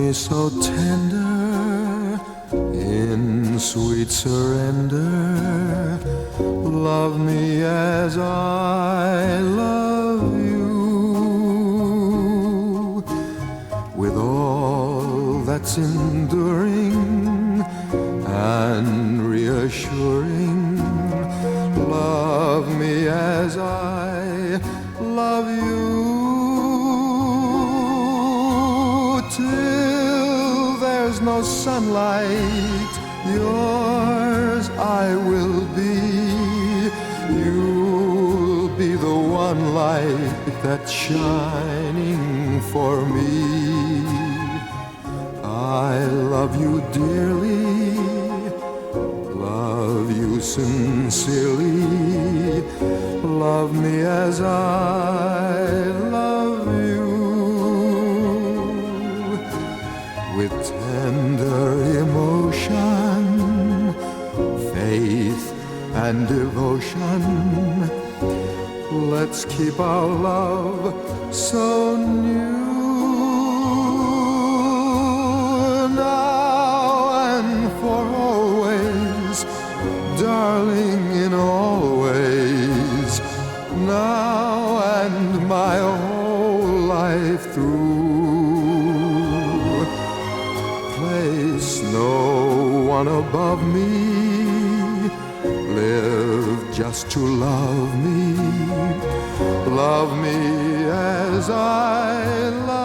me so tender in sweet surrender. Love me as I love you, with all that's enduring and reassuring. Love me as I love you, till there's no sunlight. Yours I will be. You'll be the one light that's shining for me. I love you dearly, love you sincerely. Love me as I love you, with tender emotion, faith and devotion. Let's keep our love so new, now and for always, darling, in all ways, now and my whole life through. Place no one above me, live just to love me as I love